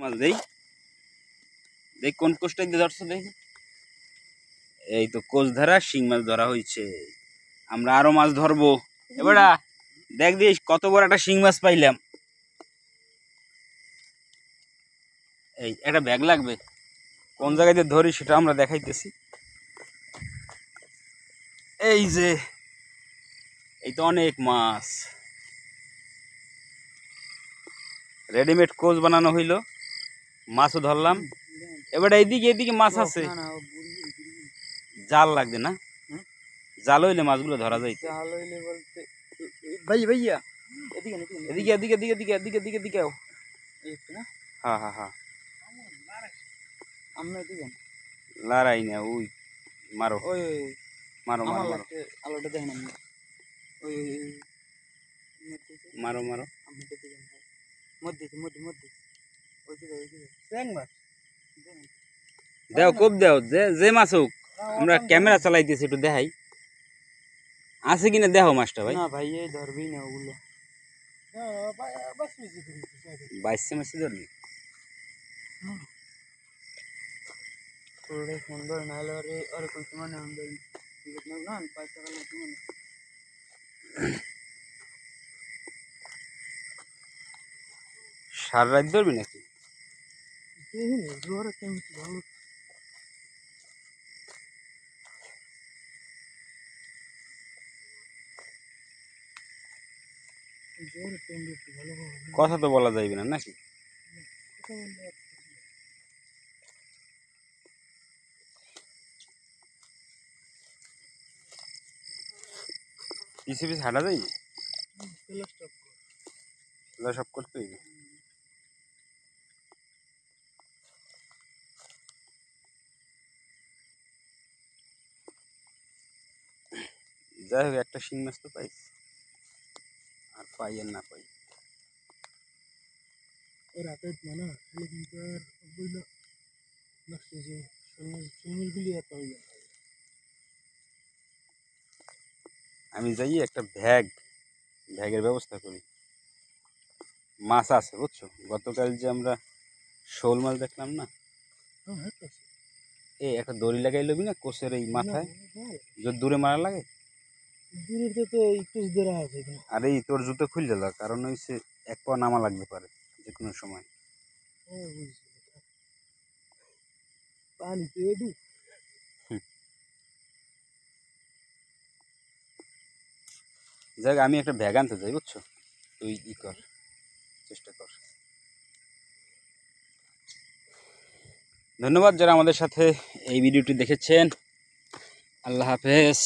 মাছ দেই দেখ কোন কোষটা দিয়ে ধরছো দেখি। এই তো কোষ ধরা শিং মাছ ধরা হয়েছে। আমরা আরো মাছ ধরবো। এবারা দেখ দিস কত বড় একটা শিং মাছ পাইলাম। এই একটা ব্যাগ লাগবে, কোন জায়গায় দিয়ে ধরি সেটা আমরা দেখাইতেছি। এই যে এই তো অনেক মাছ, রেডিমেড কোচ বানানো হইলো, মাছও ধরলাম। এবার এইদিকে এইদিকে মাছ আছে, জাল লাগবে না? জাল হইলে মাছগুলো ধরা যায়। জাল হইলে বলতে ভাইয়া এদিকে এদিকে এদিকে এদিকে এদিকে এদিকে এদিকে এদিকে না। হ্যাঁ হ্যাঁ হ্যাঁ আমরা এদিকে লড়াই না, ওই মারো ওই মারো মারো আমার মারো লাগতে আলোটা দেখেন আমি ওই মারো মারো আমাদের দিকে মধ্যে মধ্যে মধ্যে ওই দিকে ট্যাং মাছ দেও খুব দেও, যে যে মাছ হোক। আমরা ক্যামেরা চালাইতেছি, একটু দেখাই আছে কিনা দেখো মাছটা ভাই। না ভাই এই ধরবি না ওগুলো বাইশে মাসে ধরবি। পুরোটাই সুন্দর নাহলে ওরে ওরে কইতে মানে আমরা না পয়সা গেলে তুমি সার রাত ধরবি নাকি? জোরে কেমন ভালো কথা তো বলা যাইবে না নাকি? পিছে পিছে হাঁটা যাইবে, সব করতে হইবে। যাই হোক একটা শিং মাছ তো পাই, আর পাই আর না পাই। রাতের মানা খালি কিন্তু আর বইল নষ্ট যে সমুদ্রগুলি এত হয়ে আমি যাই একটা ভ্যাগের ব্যবস্থা করি। মাছ আছে বুঝছো, গতকাল যে আমরা শোল মাছ দেখলাম না, এই একটা দড়ি লাগাই লবি না কোষের এই মাথায়, যদি দূরে মারা লাগে। দূরে তো একটু দূরে আছে আর এই তোর জুতো খুললে দাও, কারণ হচ্ছে এক পা নামা লাগতে পারে যে কোনো সময়। পানি পেয়ে দু যাক আমি একটা ভ্যাগ আনতে যাই বুঝছো, তুই ই কর, চেষ্টা কর। ধন্যবাদ যারা আমাদের সাথে এই ভিডিওটি দেখেছেন। আল্লাহ হাফেজ।